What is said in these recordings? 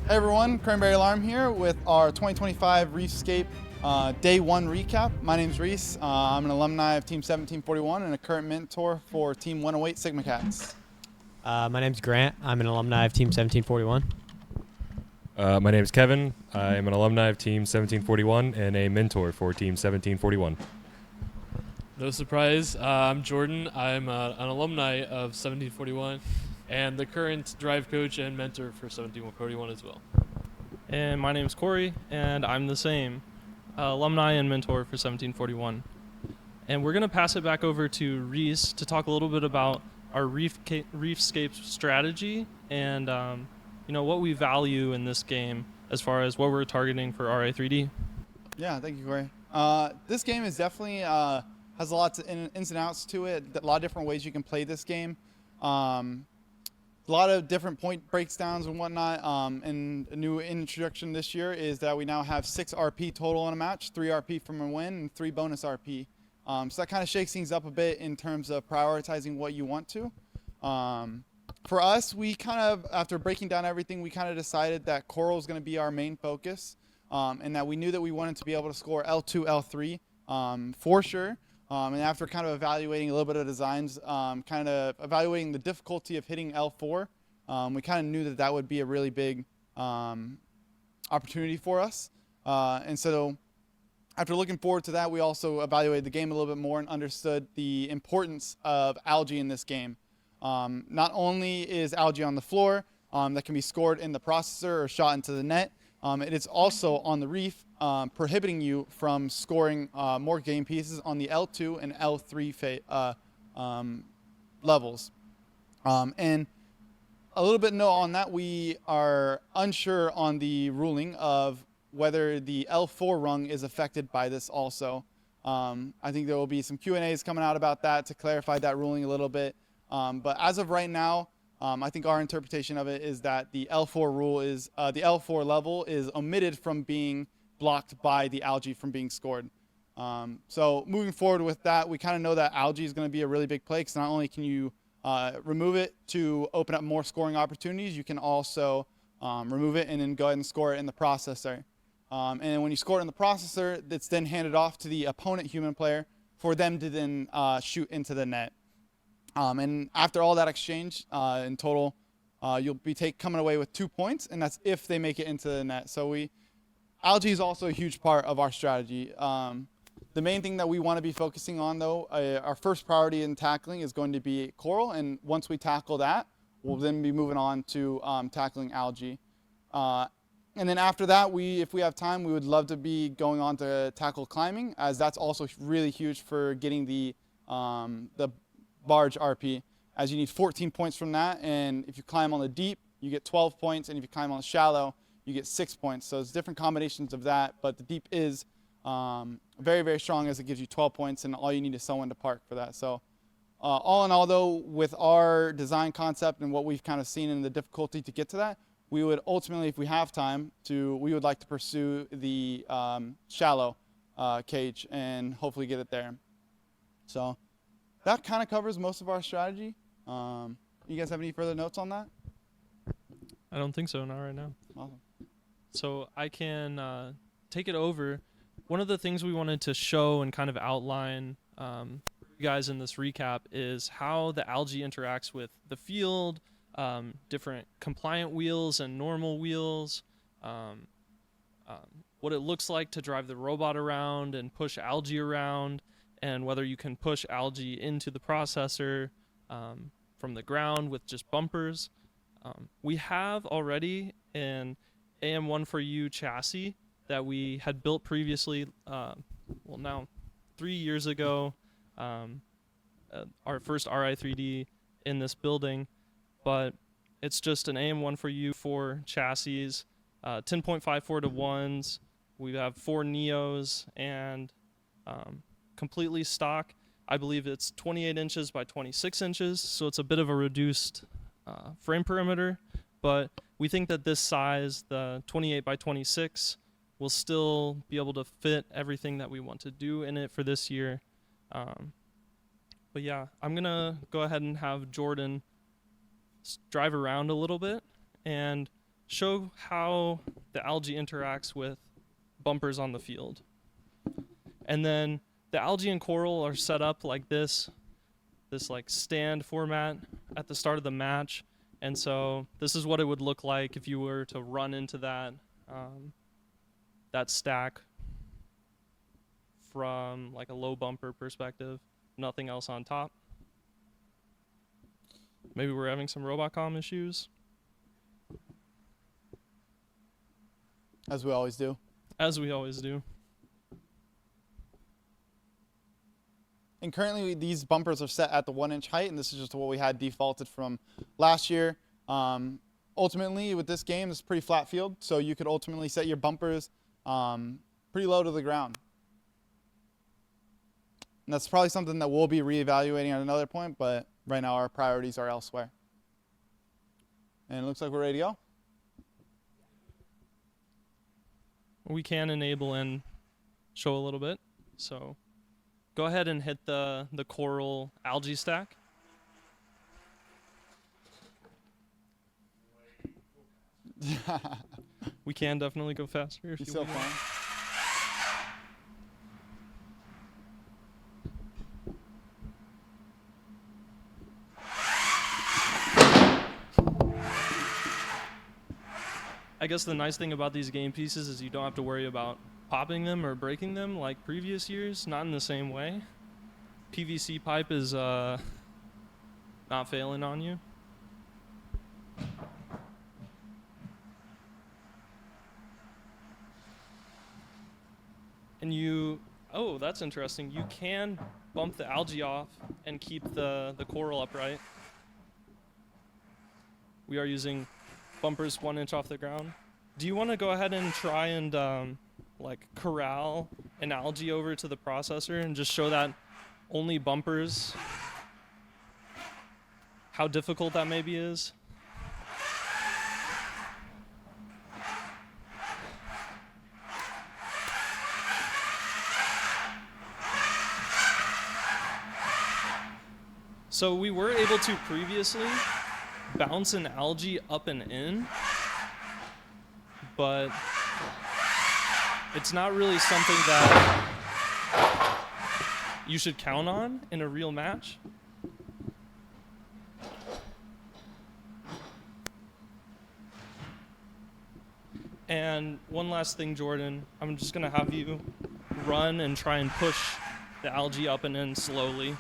Hey everyone, Cranberry Alarm here with our 2025 REEFSCAPE Day 1 recap. My name's Reese. I'm an alumni of Team 1741 and a current mentor for Team 108 Sigma Cats. My name's Grant. I'm an alumni of Team 1741. My name is Kevin. I am an alumni of Team 1741 and a mentor for Team 1741. No surprise. I'm Jordan. I'm an alumni of 1741 and the current drive coach and mentor for 1741 as well. And my name's Corey, and I'm the same, alumni and mentor for 1741. And we're going to pass it back over to Reese to talk a little bit about our REEFSCAPE strategy and what we value in this game as far as what we're targeting for Ri3D. Yeah, thank you, Corey. This game is definitely has a lot of ins and outs to it. A lot of different ways you can play this game. A lot of different point breakdowns and whatnot. And a new introduction this year is that we now have 6 RP total in a match, 3 RP from a win, and 3 bonus RP. So that kind of shakes things up a bit in terms of prioritizing what you want to. For us, we kind of, after breaking down everything, we kind of decided that Coral is going to be our main focus, and that we knew that we wanted to be able to score L2, L3 for sure. And after kind of evaluating a little bit of designs, kind of evaluating the difficulty of hitting L4, we kind of knew that that would be a really big opportunity for us. And so after looking forward to that, we also evaluated the game a little bit more and understood the importance of algae in this game. Not only is algae on the floor that can be scored in the processor or shot into the net, it is also on the reef, prohibiting you from scoring more game pieces on the L2 and L3 levels. And a little bit note on that, we are unsure on the ruling of whether the L4 rung is affected by this also. I think there will be some Q&As coming out about that to clarify that ruling a little bit. But as of right now, I think our interpretation of it is that the L4 rule is, the L4 level is omitted from being blocked by the algae from being scored. So moving forward with that, we kind of know that algae is going to be a really big play, because not only can you remove it to open up more scoring opportunities, you can also remove it and then go ahead and score it in the processor. And when you score it in the processor, it's then handed off to the opponent human player for them to then shoot into the net. And after all that exchange, in total, you'll be coming away with 2 points, and that's if they make it into the net. So algae is also a huge part of our strategy. The main thing that we want to be focusing on, though, our first priority in tackling is going to be coral, and once we tackle that, we'll then be moving on to tackling algae. And then after that, if we have time, we would love to be going on to tackle climbing, as that's also really huge for getting the barge RP, as you need 14 points from that, and if you climb on the deep, you get 12 points, and if you climb on the shallow, you get 6 points. So it's different combinations of that, but the deep is very, very strong, as it gives you 12 points, and all you need is someone to park for that. So all in all, though, with our design concept and what we've kind of seen in the difficulty to get to that, we would ultimately, if we have time, we would like to pursue the shallow cage and hopefully get it there. So that kind of covers most of our strategy. You guys have any further notes on that? I don't think so, not right now. Awesome. So I can take it over. One of the things we wanted to show and kind of outline for you guys in this recap is how the algae interacts with the field, different compliant wheels and normal wheels, what it looks like to drive the robot around and push algae around, and whether you can push algae into the processor from the ground with just bumpers. We have already an AM1 4U chassis that we had built previously, now 3 years ago, our first Ri3D in this building, but it's just an AM1 4U chassis, 10.54 to 1s. We have 4 Neos and completely stock. I believe it's 28 inches by 26 inches, so it's a bit of a reduced frame perimeter, but we think that this size, the 28 by 26, will still be able to fit everything that we want to do in it for this year. But yeah, I'm going to go ahead and have Jordan drive around a little bit and show how the algae interacts with bumpers on the field. And then the algae and coral are set up like this like stand format at the start of the match. And so this is what it would look like if you were to run into that stack from like a low bumper perspective, nothing else on top. Maybe we're having some Robotcom issues. As we always do. As we always do. And currently these bumpers are set at the 1-inch height, and this is just what we had defaulted from last year. Ultimately, with this game, it's a pretty flat field, so you could ultimately set your bumpers pretty low to the ground. And that's probably something that we'll be reevaluating at another point, but right now our priorities are elsewhere. And it looks like we're ready to go. We can enable and show a little bit. So go ahead and hit the coral algae stack. We can definitely go faster if He's you so want. fun. I guess the nice thing about these game pieces is you don't have to worry about popping them or breaking them like previous years, not in the same way. PVC pipe is not failing on you. And oh, that's interesting. You can bump the algae off and keep the coral upright. We are using bumpers 1 inch off the ground. Do you want to go ahead and try and like corral an algae over to the processor and just show that only bumpers, how difficult that maybe is? So we were able to previously bounce an algae up and in, but it's not really something that you should count on in a real match. And one last thing, Jordan, I'm just gonna have you run and try and push the algae up and in slowly.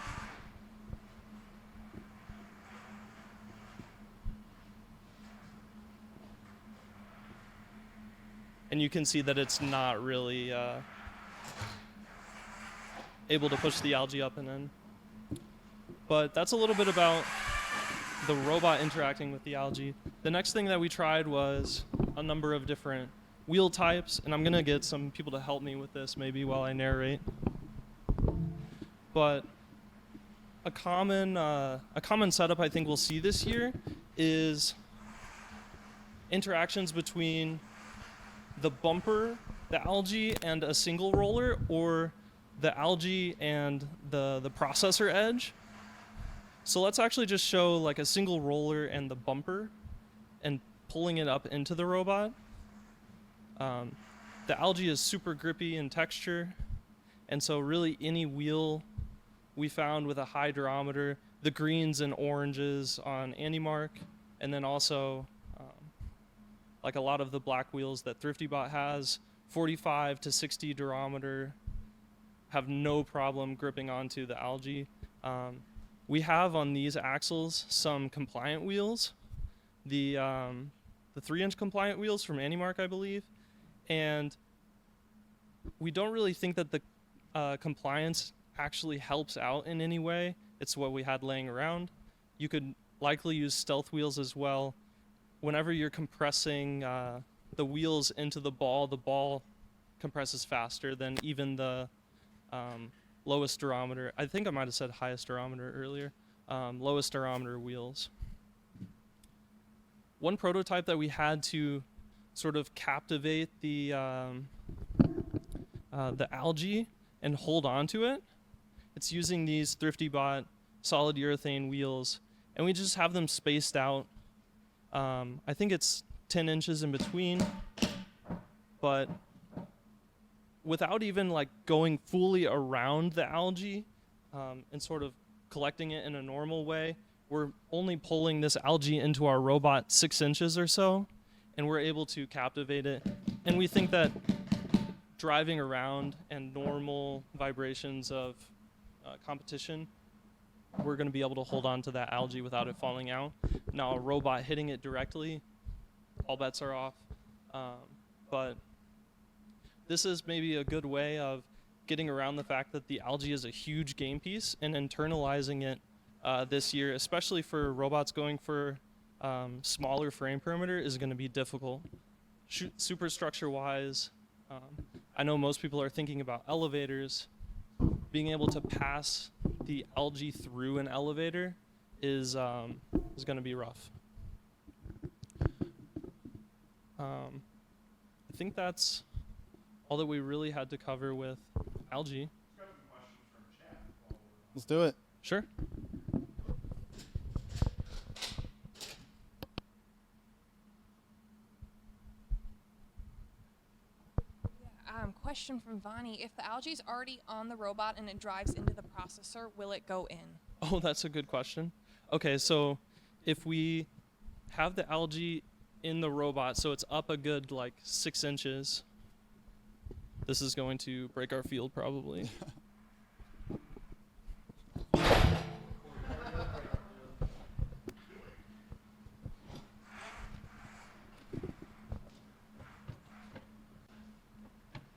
And you can see that it's not really able to push the algae up and in. But that's a little bit about the robot interacting with the algae. The next thing that we tried was a number of different wheel types, and I'm going to get some people to help me with this maybe while I narrate. But a common setup I think we'll see this year is interactions between the bumper, the algae, and a single roller, or the algae and the processor edge. So let's actually just show like a single roller and the bumper and pulling it up into the robot. The algae is super grippy in texture, and so really any wheel we found with a high durometer, the greens and oranges on AndyMark, and then also like a lot of the black wheels that ThriftyBot has, 45 to 60 durometer, have no problem gripping onto the algae. We have on these axles some compliant wheels, the 3-inch compliant wheels from AndyMark, I believe, and we don't really think that the compliance actually helps out in any way. It's what we had laying around. You could likely use stealth wheels as well. Whenever you're compressing the wheels into the ball compresses faster than even the lowest durometer. I think I might have said highest durometer earlier. Lowest durometer wheels. One prototype that we had to sort of captivate the algae and hold on to it, it's using these ThriftyBot solid urethane wheels, and we just have them spaced out. I think it's 10 inches in between, but without even like going fully around the algae and sort of collecting it in a normal way, we're only pulling this algae into our robot 6 inches or so, and we're able to captivate it. And we think that driving around and normal vibrations of competition, we're going to be able to hold on to that algae without it falling out. Now, a robot hitting it directly, all bets are off. But this is maybe a good way of getting around the fact that the algae is a huge game piece and internalizing it this year, especially for robots going for smaller frame perimeter, is going to be difficult. Superstructure-wise, I know most people are thinking about elevators. Being able to pass the algae through an elevator is going to be rough. I think that's all that we really had to cover with algae. Let's do it. Sure. Question from Vani. If the algae is already on the robot and it drives into the processor, will it go in? Oh, that's a good question. Okay, so if we have the algae in the robot, so it's up a good like 6 inches, this is going to break our field probably.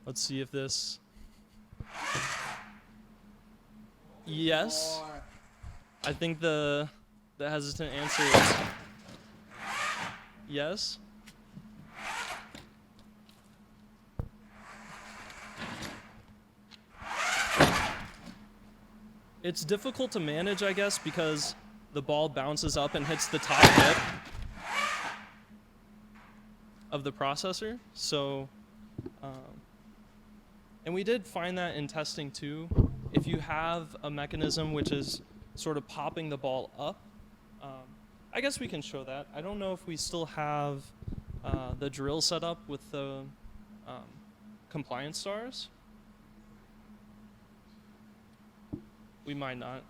Let's see if this. Yes. I think the hesitant answer is yes. It's difficult to manage, I guess, because the ball bounces up and hits the top lip of the processor. So. And we did find that in testing too. If you have a mechanism which is sort of popping the ball up, I guess we can show that. I don't know if we still have the drill set up with the compliance stars. We might not.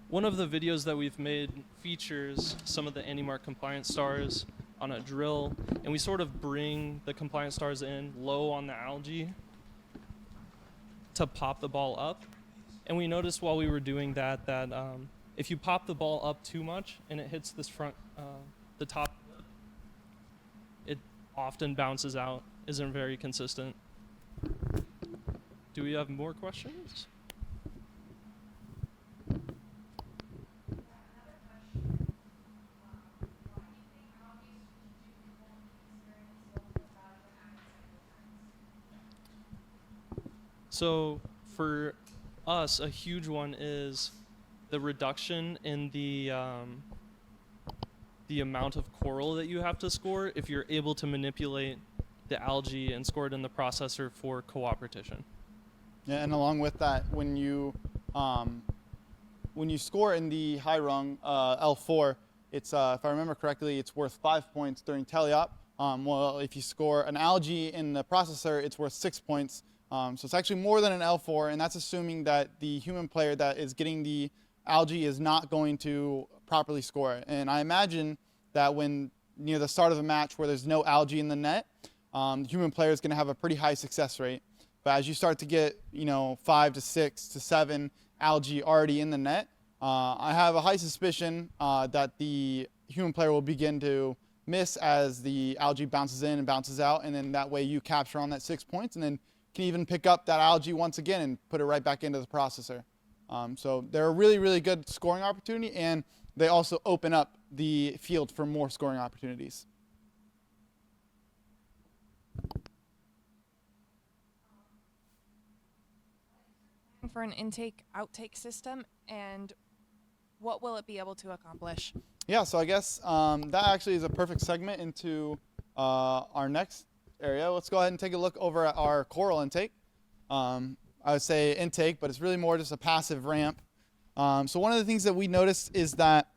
One of the videos that we've made features some of the AndyMark compliance stars on a drill, and we sort of bring the compliance stars in low on the algae to pop the ball up. And we noticed while we were doing that if you pop the ball up too much and it hits this front, the top, it often bounces out, isn't very consistent. Do we have more questions? So for us, a huge one is the reduction in the amount of coral that you have to score if you're able to manipulate the algae and score it in the processor for cooperation. Yeah, and along with that, when you score in the high rung L4, it's if I remember correctly, it's worth 5 points during teleop. Well, if you score an algae in the processor, it's worth 6 points. So it's actually more than an L4, and that's assuming that the human player that is getting the algae is not going to properly score it. And I imagine that when near the start of a match where there's no algae in the net, the human player is going to have a pretty high success rate. But as you start to get, 5 to 6 to 7 algae already in the net, I have a high suspicion that the human player will begin to miss as the algae bounces in and bounces out, and then that way you capture on that 6 points, and then can even pick up that algae once again and put it right back into the processor. So they're a really, really good scoring opportunity, and they also open up the field for more scoring opportunities. For an intake-outtake system, and what will it be able to accomplish? Yeah, so I guess that actually is a perfect segment into our next area. Let's go ahead and take a look over at our coral intake. I would say intake, but it's really more just a passive ramp. So one of the things that we noticed is that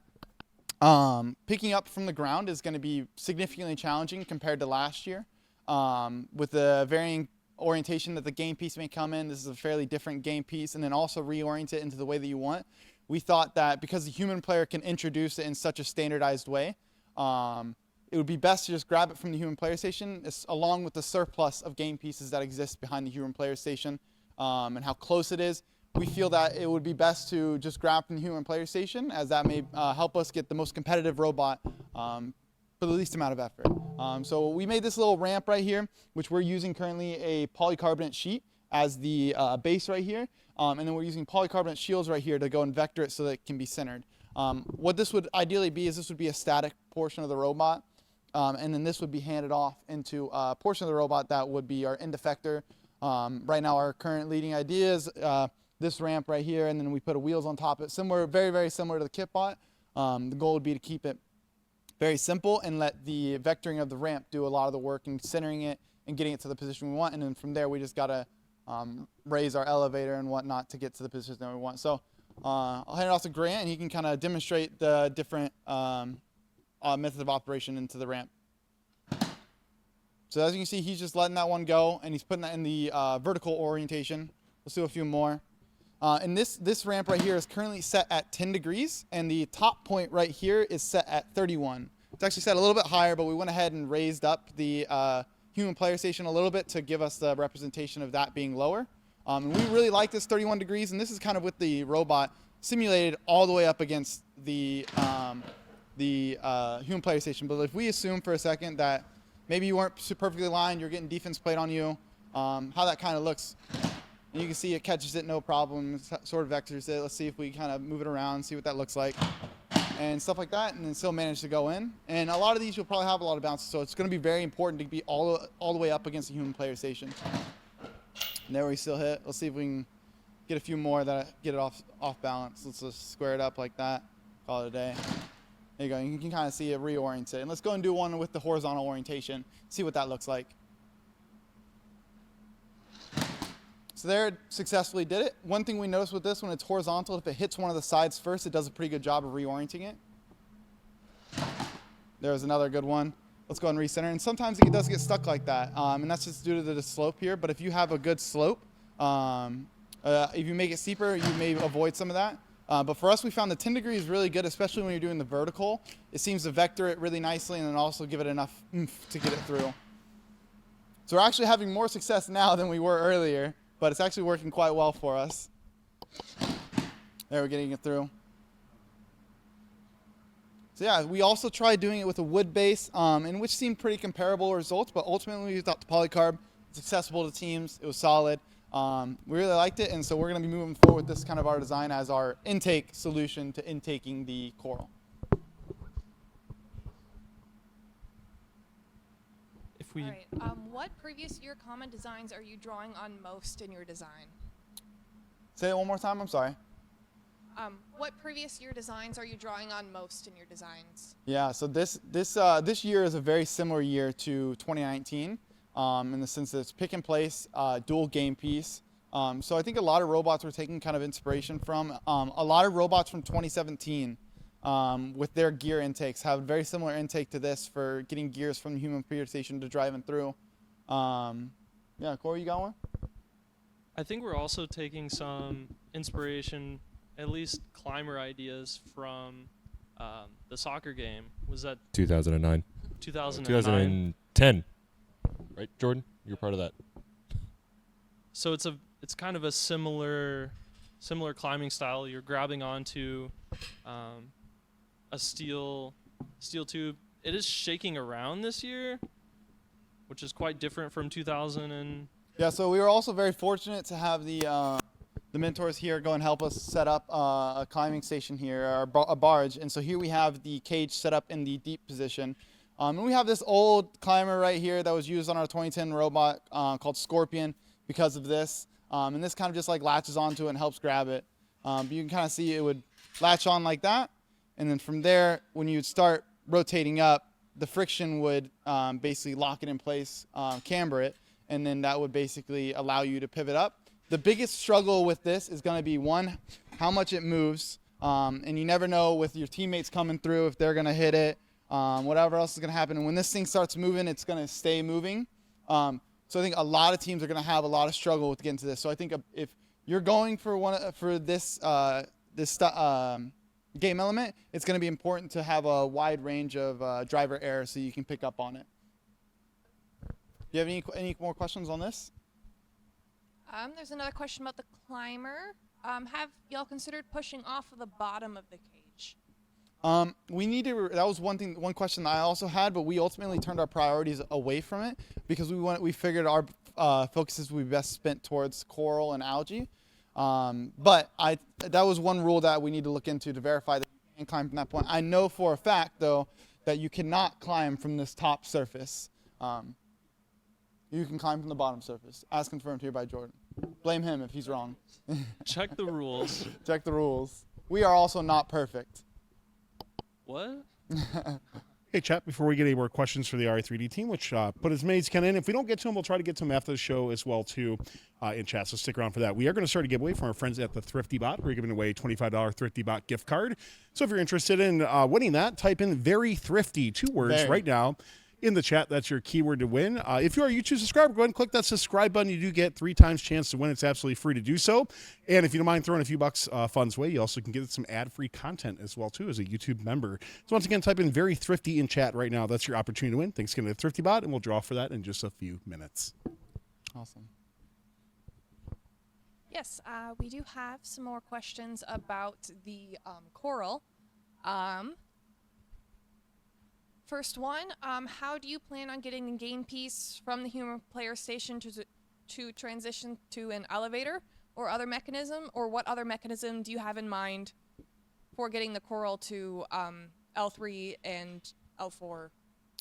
Picking up from the ground is going to be significantly challenging compared to last year. With the varying orientation that the game piece may come in, this is a fairly different game piece, and then also reorient it into the way that you want. We thought that because the human player can introduce it in such a standardized way, it would be best to just grab it from the human player station, along with the surplus of game pieces that exist behind the human player station, and how close it is. We feel that it would be best to just grab from the human player station, as that may help us get the most competitive robot for the least amount of effort. So we made this little ramp right here, which we're using currently a polycarbonate sheet as the base right here. And then we're using polycarbonate shields right here to go and vector it so that it can be centered. What this would ideally be is this would be a static portion of the robot. And then this would be handed off into a portion of the robot that would be our end effector. Right now our current leading idea is this ramp right here, and then we put wheels on top of it. Similar, very, very similar to the Kitbot. The goal would be to keep it very simple and let the vectoring of the ramp do a lot of the work and centering it and getting it to the position we want. And then from there, we just got to raise our elevator and whatnot to get to the position that we want. So I'll hand it off to Grant, and he can kind of demonstrate the different methods of operation into the ramp. So as you can see, he's just letting that one go, and he's putting that in the vertical orientation. Let's do a few more. And this ramp right here is currently set at 10 degrees, and the top point right here is set at 31. It's actually set a little bit higher, but we went ahead and raised up the human player station a little bit to give us the representation of that being lower. And we really like this 31 degrees, and this is kind of with the robot simulated all the way up against the human player station. But if we assume for a second that maybe you weren't perfectly aligned, you're getting defense played on you, how that kind of looks. And you can see it catches it no problem, it sort of vectors it. Let's see if we kind of move it around, see what that looks like, and stuff like that, and then still manage to go in. And a lot of these you'll probably have a lot of bounces, so it's going to be very important to be all the way up against the human player station. And there we still hit. Let's see if we can get a few more that get it off balance. Let's just square it up like that, call it a day. There you go. You can kind of see it reorient it. And let's go and do one with the horizontal orientation, see what that looks like. So there, it successfully did it. One thing we noticed with this, when it's horizontal, if it hits one of the sides first, it does a pretty good job of reorienting it. There's another good one. Let's go ahead and recenter. And sometimes it does get stuck like that, and that's just due to the slope here. But if you have a good slope, if you make it steeper, you may avoid some of that. But for us, we found the 10 degrees is really good, especially when you're doing the vertical. It seems to vector it really nicely and then also give it enough oomph to get it through. So we're actually having more success now than we were earlier, but it's actually working quite well for us. There, we're getting it through. So yeah, we also tried doing it with a wood base, in which seemed pretty comparable results, but ultimately we used out the polycarb. It's accessible to teams. It was solid. We really liked it, and so we're going to be moving forward with this kind of our design as our intake solution to intaking the coral. If we All right. What previous year common designs are you drawing on most in your design? Say it one more time. I'm sorry. What previous year designs are you drawing on most in your designs? Yeah. So this year is a very similar year to 2019, in the sense that it's pick and place, dual game piece. So I think a lot of robots we're taking kind of inspiration from. A lot of robots from 2017. With their gear intakes have a very similar intake to this for getting gears from the human player station to driving through. Yeah, Corey, you got one? I think we're also taking some inspiration, at least climber ideas from the soccer game. Was that 2009. 2009? 2010. Right, Jordan? You're part of that. So it's kind of a similar climbing style. You're grabbing onto a steel tube. It is shaking around this year, which is quite different from 2000 and. Yeah, so we were also very fortunate to have the mentors here go and help us set up a climbing station here, a barge. And so here we have the cage set up in the deep position. And we have this old climber right here that was used on our 2010 robot called Scorpion because of this. And this kind of just like latches onto it and helps grab it. But you can kind of see it would latch on like that. And then from there, when you'd start rotating up, the friction would basically lock it in place, camber it. And then that would basically allow you to pivot up. The biggest struggle with this is going to be, one, how much it moves. And you never know with your teammates coming through if they're going to hit it, whatever else is going to happen. And when this thing starts moving, it's going to stay moving. So I think a lot of teams are going to have a lot of struggle with getting to this. So I think if you're going for this game element, it's going to be important to have a wide range of driver error so you can pick up on it. Do you have any more questions on this? There's another question about the climber. Have y'all considered pushing off of the bottom of the cage? We need to. That was one question that I also had, but we ultimately turned our priorities away from it because we figured our focuses would be best spent towards coral and algae. But that was one rule that we need to look into to verify that you can climb from that point. I know for a fact though that you cannot climb from this top surface. You can climb from the bottom surface, as confirmed here by Jordan. Blame him if he's wrong. Check the rules. Check the rules. We are also not perfect. What? Hey, chat, before we get any more questions for the Ri3D team, which put as many as can in. If we don't get to them, we'll try to get to them after the show as well, too, in chat. So stick around for that. We are going to start a giveaway from our friends at the Thrifty Bot. We're giving away a $25 Thrifty Bot gift card. So if you're interested in winning that, type in very thrifty, 2 words right now in the chat. That's your keyword to win. If you are a YouTube subscriber, go ahead and click that subscribe button. You do get 3 times chance to win. It's absolutely free to do so. And if you don't mind throwing a few bucks funds away, you also can get some ad-free content as well, too, as a YouTube member. So once again, type in very thrifty in chat right now. That's your opportunity to win. Thanks again to the Thrifty Bot, and we'll draw for that in just a few minutes. Awesome. Yes, we do have some more questions about the coral. First one, how do you plan on getting the game piece from the human player station to transition to an elevator or other mechanism, or what other mechanism do you have in mind for getting the coral to L3 and L4?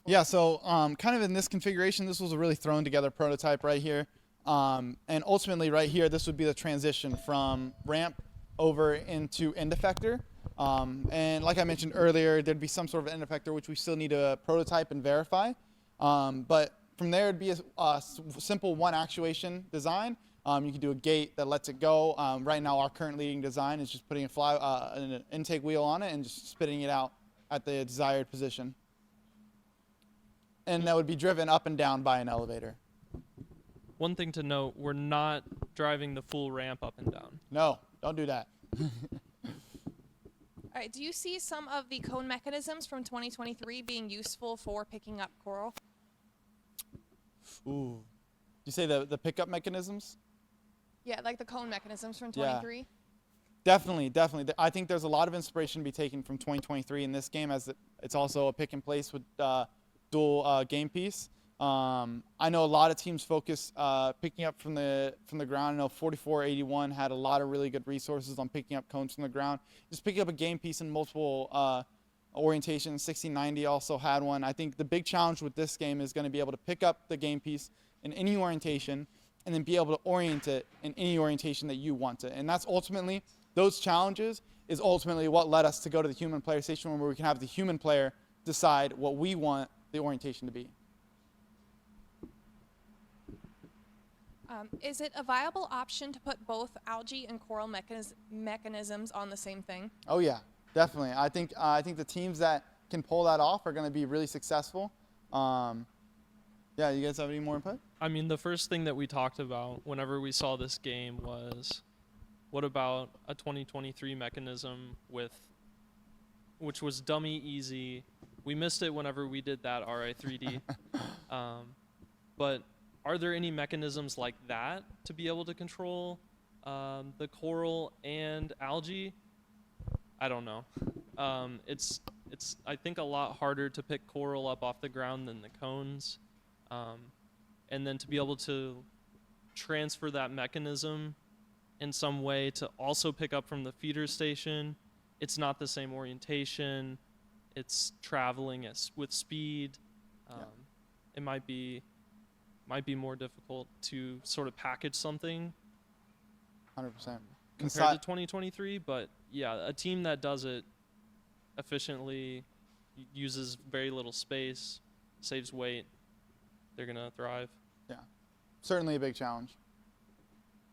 Yeah, so kind of in this configuration, this was a really thrown together prototype right here. And ultimately right here, this would be the transition from ramp over into end effector. And like I mentioned earlier, there'd be some sort of end effector which we still need to prototype and verify. But from there, it'd be a simple one actuation design. You can do a gate that lets it go. Right now, our current leading design is just putting an intake wheel on it and just spitting it out at the desired position. And that would be driven up and down by an elevator. One thing to note, we're not driving the full ramp up and down. No, don't do that. All right, do you see some of the cone mechanisms from 2023 being useful for picking up coral? Ooh. You say the pickup mechanisms? Yeah, like the cone mechanisms from 23. Definitely. I think there's a lot of inspiration to be taken from 2023 in this game, as it's also a pick and place with dual game piece. I know a lot of teams focus picking up from the ground. I know 4481 had a lot of really good resources on picking up cones from the ground. Just picking up a game piece in multiple orientations. 1690 also had one. I think the big challenge with this game is going to be able to pick up the game piece in any orientation and then be able to orient it in any orientation that you want it. And that's ultimately, those challenges is ultimately what led us to go to the human player station, where we can have the human player decide what we want the orientation to be. Is it a viable option to put both algae and coral mechanisms on the same thing? Oh yeah, definitely. I think the teams that can pull that off are going to be really successful. Yeah, you guys have any more input? I mean, the first thing that we talked about whenever we saw this game was, what about a 2023 mechanism which was dummy easy. We missed it whenever we did that Ri3D. But are there any mechanisms like that to be able to control the coral and algae? I don't know. It's I think a lot harder to pick coral up off the ground than the cones. And then to be able to transfer that mechanism in some way to also pick up from the feeder station. It's not the same orientation. It's traveling with speed. It might be more difficult to sort of package something 100%. compared to 2023. But yeah, a team that does it efficiently, uses very little space, saves weight, they're going to thrive. Yeah, certainly a big challenge.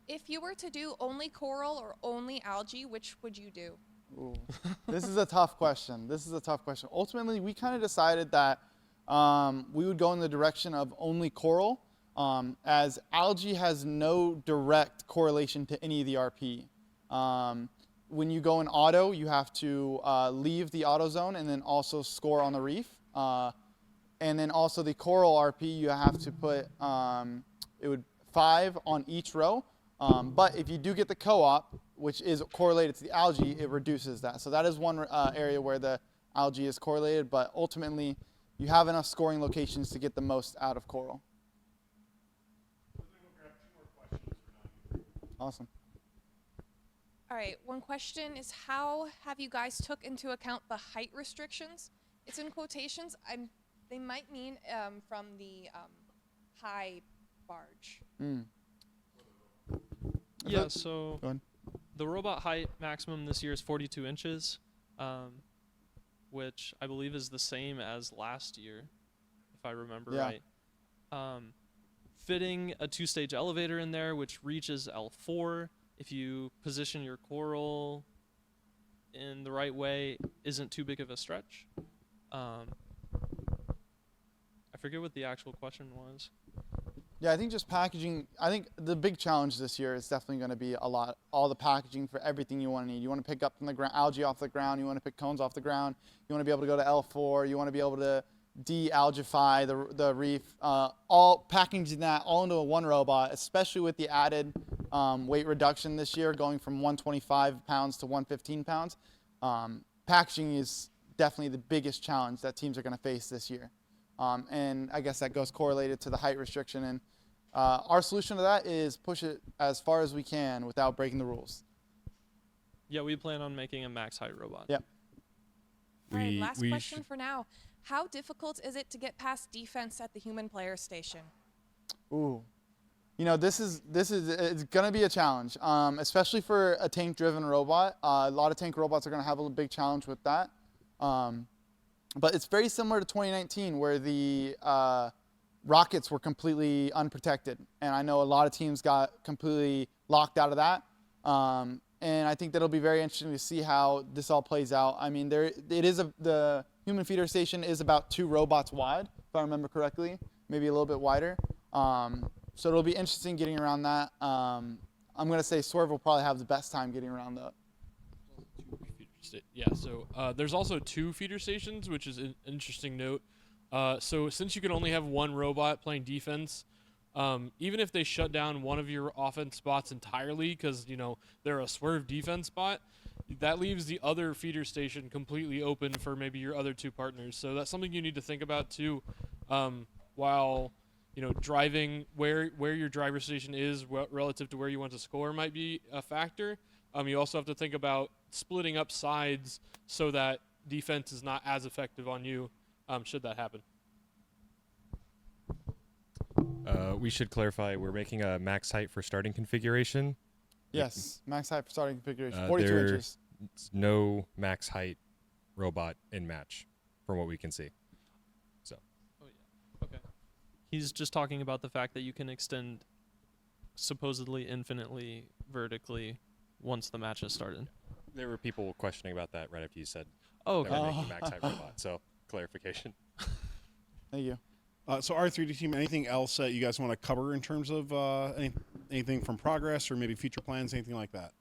If you were to do only coral or only algae, which would you do? Ooh. This is a tough question. Ultimately, we kind of decided that we would go in the direction of only coral, as algae has no direct correlation to any of the RP. When you go in auto, you have to leave the auto zone and then also score on the reef. And then also the coral RP, you have to put 5 on each row. But if you do get the co-op, which is correlated to the algae, it reduces that. So that is one area where the algae is correlated, but ultimately you have enough scoring locations to get the most out of coral. Awesome. All right, one question is, how have you guys took into account the height restrictions? It's in quotations. They might mean from the high barge. Yeah, so Go ahead. the robot height maximum this year is 42 inches, which I believe is the same as last year, if I remember right. Fitting a 2-stage elevator in there, which reaches L4, if you position your coral in the right way, isn't too big of a stretch. I forget what the actual question was. Yeah, I think just packaging, I think the big challenge this year is definitely going to be all the packaging for everything you want to need. You want to pick up from the ground, algae off the ground, you want to pick cones off the ground, you want to be able to go to L4, you want to be able to de-algify the reef, all packaging that all into one robot, especially with the added weight reduction this year, going from 125 pounds to 115 pounds. Packaging is definitely the biggest challenge that teams are going to face this year. And I guess that goes correlated to the height restriction. And our solution to that is push it as far as we can without breaking the rules. Yeah, we plan on making a max height robot. Yep. All right, last question for now. How difficult is it to get past defense at the human player station? Ooh. You know, it's going to be a challenge, especially for a tank-driven robot. A lot of tank robots are going to have a big challenge with that. But it's very similar to 2019, where the rockets were completely unprotected. And I know a lot of teams got completely locked out of that. And I think that'll be very interesting to see how this all plays out. I mean, the human feeder station is about 2 robots wide, if I remember correctly, maybe a little bit wider. So it'll be interesting getting around that. I'm going to say Swerve will probably have the best time getting around that. Yeah, so there's also 2 feeder stations, which is an interesting note. So since you can only have 1 robot playing defense, even if they shut down one of your offense spots entirely because, you know, they're a Swerve defense spot, that leaves the other feeder station completely open for maybe your other 2 partners. So that's something you need to think about too, while, you know, driving where your driver station is relative to where you want to score might be a factor. You also have to think about splitting up sides so that defense is not as effective on you should that happen. We should clarify, we're making a max height for starting configuration. Yes, max height for starting configuration, 42 inches. No max height robot in match from what we can see. So. Oh, yeah. Okay. He's just talking about the fact that you can extend supposedly infinitely vertically once the match has started. There were people questioning about that right after you said oh, they were making max height robot. So clarification. Thank you. So R3D team, anything else that you guys want to cover in terms of anything from progress or maybe future plans, anything like that?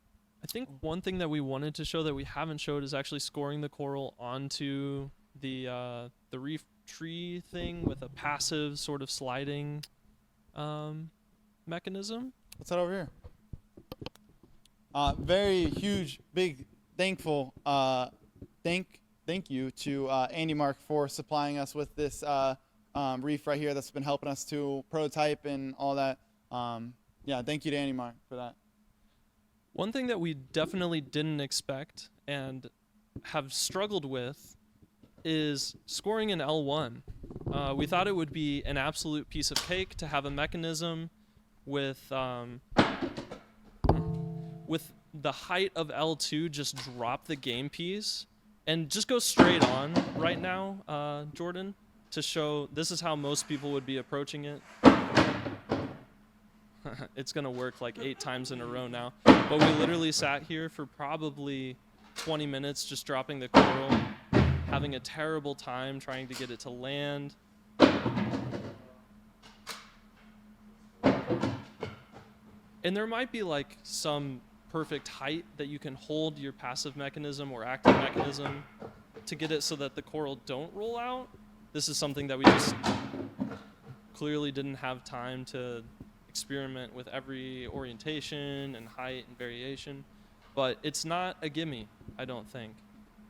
I think one thing that we wanted to show that we haven't showed is actually scoring the coral onto the reef tree thing with a passive sort of sliding mechanism. What's that over here? Very huge, big, thankful thank you to Andy Mark for supplying us with this reef right here that's been helping us to prototype and all that. Yeah, thank you to Andy Mark for that. One thing that we definitely didn't expect and have struggled with is scoring an L1. We thought it would be an absolute piece of cake to have a mechanism with the height of L2 just drop the game piece and just go straight on right now, Jordan, to show this is how most people would be approaching it. It's going to work like 8 times in a row now. But we literally sat here for probably 20 minutes just dropping the coral, having a terrible time trying to get it to land. And there might be like some perfect height that you can hold your passive mechanism or active mechanism to get it so that the coral don't roll out. This is something that we just clearly didn't have time to experiment with every orientation and height and variation. But it's not a gimme, I don't think.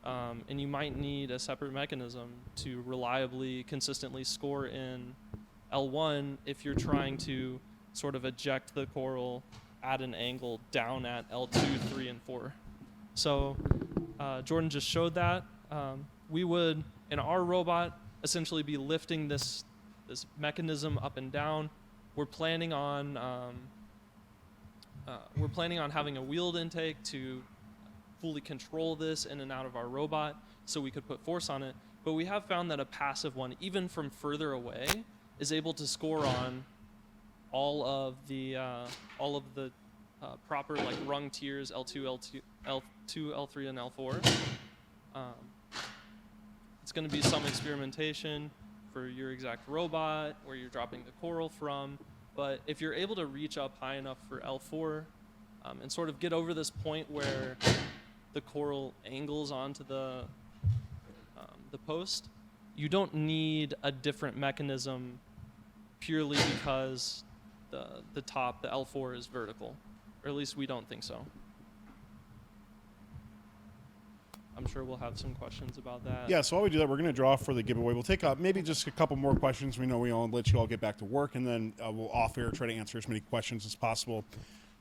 And you might need a separate mechanism to reliably, consistently score in L1 if you're trying to sort of eject the coral at an angle down at L2, 3, and 4. So Jordan just showed that. We would, in our robot, essentially be lifting this mechanism up and down. We're planning on having a wheeled intake to fully control this in and out of our robot so we could put force on it. But we have found that a passive one, even from further away, is able to score on all of the proper like rung tiers, L2, L3, and L4. It's going to be some experimentation for your exact robot, where you're dropping the coral from. But if you're able to reach up high enough for L4 and sort of get over this point where the coral angles onto the post, you don't need a different mechanism purely because the top, the L4, is vertical. Or at least we don't think so. I'm sure we'll have some questions about that. Yeah, so while we do that, we're going to draw for the giveaway. We'll take maybe just a couple more questions. We know we'll let you all get back to work, and then we'll off-air try to answer as many questions as possible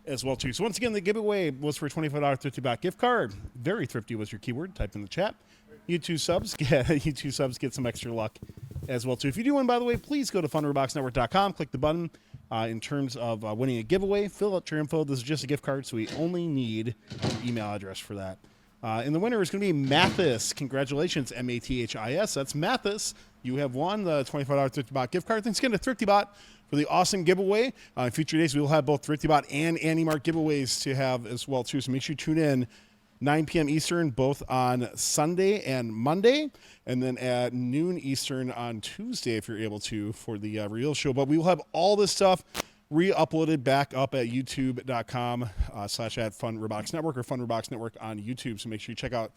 as well, too. So once again, the giveaway was for a $25 Thrifty Bot gift card. Very thrifty was your keyword. Type in the chat. YouTube subs get some extra luck as well, too. If you do win, by the way, please go to funroboxnetwork.com, click the button in terms of winning a giveaway. Fill out your info. This is just a gift card, so we only need an email address for that. And the winner is going to be Mathis. Congratulations, Mathis. That's Mathis. You have won the $25 ThriftyBot gift card. Thanks again to ThriftyBot for the awesome giveaway. In future days, we will have both ThriftyBot and AndyMart giveaways to have as well, too. So make sure you tune in 9 p.m. Eastern, both on Sunday and Monday, and then at noon Eastern on Tuesday, if you're able to, for the reveal show. But we will have all this stuff re-uploaded back up at youtube.com/@FunRoboticsNetwork or FunRoboticsNetwork on YouTube. So make sure you check out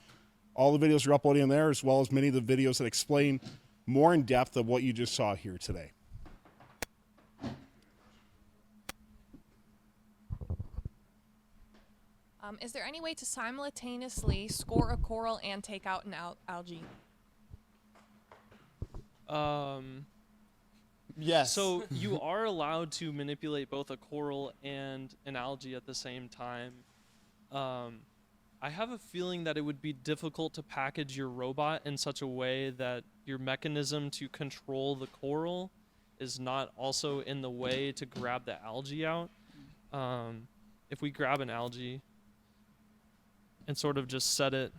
all the videos we're uploading there, as well as many of the videos that explain more in depth of what you just saw here today. Is there any way to simultaneously score a coral and take out an algae? Yes. So you are allowed to manipulate both a coral and an algae at the same time. I have a feeling that it would be difficult to package your robot in such a way that your mechanism to control the coral is not also in the way to grab the algae out. If we grab an algae and sort of just set it.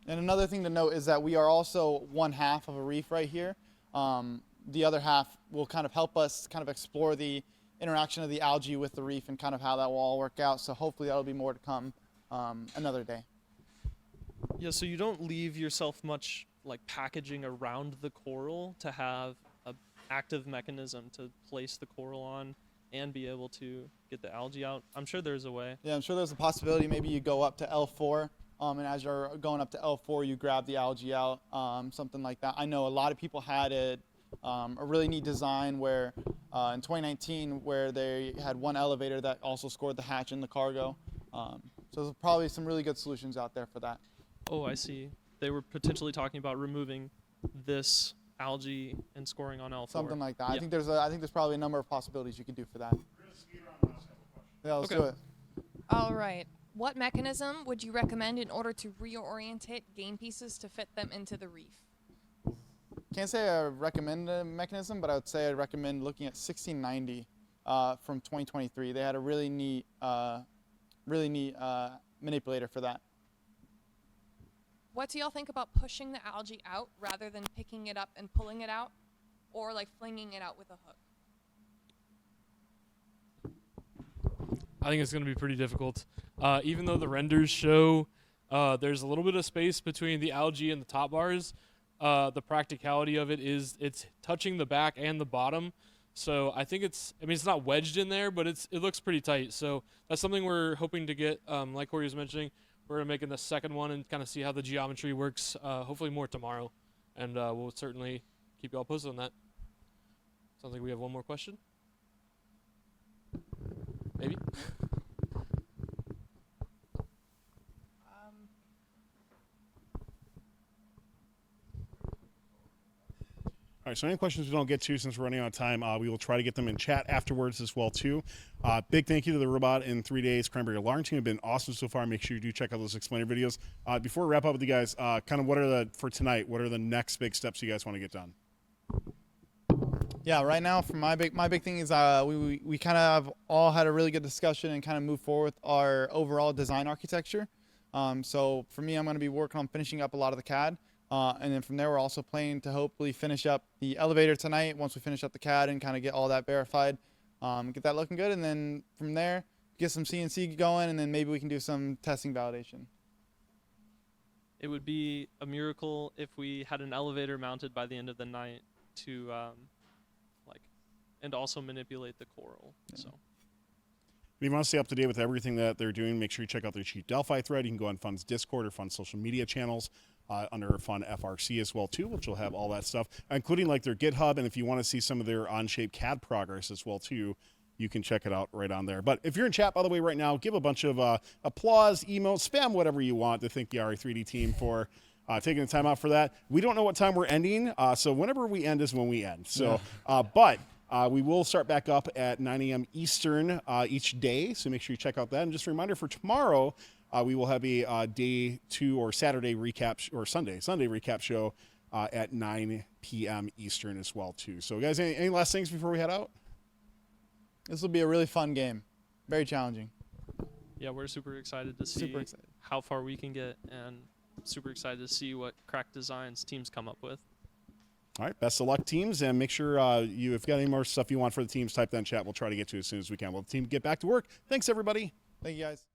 And another thing to note is that we are also one half of a reef right here. The other half will kind of help us kind of explore the interaction of the algae with the reef and kind of how that will all work out. So hopefully that'll be more to come another day. Yeah, so you don't leave yourself much like packaging around the coral to have an active mechanism to place the coral on and be able to get the algae out. I'm sure there's a way. Yeah, I'm sure there's a possibility maybe you go up to L4, and as you're going up to L4, you grab the algae out, something like that. I know a lot of people had a really neat design where in 2019 where they had one elevator that also scored the hatch and the cargo. So there's probably some really good solutions out there for that. Oh, I see. They were potentially talking about removing this algae and scoring on L4. Something like that. Yeah. I think there's probably a number of possibilities you could do for that. Yeah, let's Okay. do it. All right. What mechanism would you recommend in order to reorientate game pieces to fit them into the reef? Can't say I recommend a mechanism, but I would say I'd recommend looking at 1690 from 2023. They had a really neat manipulator for that. What do y'all think about pushing the algae out rather than picking it up and pulling it out, or like flinging it out with a hook? I think it's going to be pretty difficult. Even though the renders show there's a little bit of space between the algae and the top bars, the practicality of it is it's touching the back and the bottom. So I think it's not wedged in there, but it looks pretty tight. So that's something we're hoping to get, like Corey was mentioning. We're going to make in the second one and kind of see how the geometry works, hopefully more tomorrow. And we'll certainly keep you all posted on that. Sounds like we have one more question. Maybe? All right, so any questions we don't get to since we're running out of time, we will try to get them in chat afterwards as well, too. Big thank you to the Robot in 3 days Cranberry Alarm team. Have been awesome so far. Make sure you do check out those explainer videos. Before we wrap up with you guys, kind of for tonight, what are the next big steps you guys want to get done? Yeah, right now, for my big thing is we kind of all had a really good discussion and kind of moved forward with our overall design architecture. So for me, I'm going to be working on finishing up a lot of the CAD. And then from there, we're also planning to hopefully finish up the elevator tonight once we finish up the CAD and kind of get all that verified, get that looking good. And then from there, get some CNC going, and then maybe we can do some testing validation. It would be a miracle if we had an elevator mounted by the end of the night to and also manipulate the coral. Yeah. So. If you want to stay up to date with everything that they're doing, make sure you check out their Chief Delphi thread. You can go on Fun's Discord or Fun's social media channels under Fun FRC as well too, which will have all that stuff, including like their GitHub. And if you want to see some of their on-shape CAD progress as well too, you can check it out right on there. But if you're in chat, by the way, right now, give a bunch of applause, emotes, spam whatever you want to thank the Ri3D team for taking the time out for that. We don't know what time we're ending, so whenever we end is when we end. So, but we will start back up at 9 a.m. Eastern each day, so make sure you check out that. And just a reminder for tomorrow, we will have a day 2 or Saturday recap or Sunday recap show at 9 p.m. Eastern as well too. So, guys, any last things before we head out? This will be a really fun game, very challenging. Yeah, we're super excited to see how far we can get, and super excited to see what crack designs teams come up with. All right, best of luck, teams, and make sure if you've got any more stuff you want for the teams, type that in chat. We'll try to get to it as soon as we can. We'll the team get back to work. Thanks, everybody. Thank you, guys.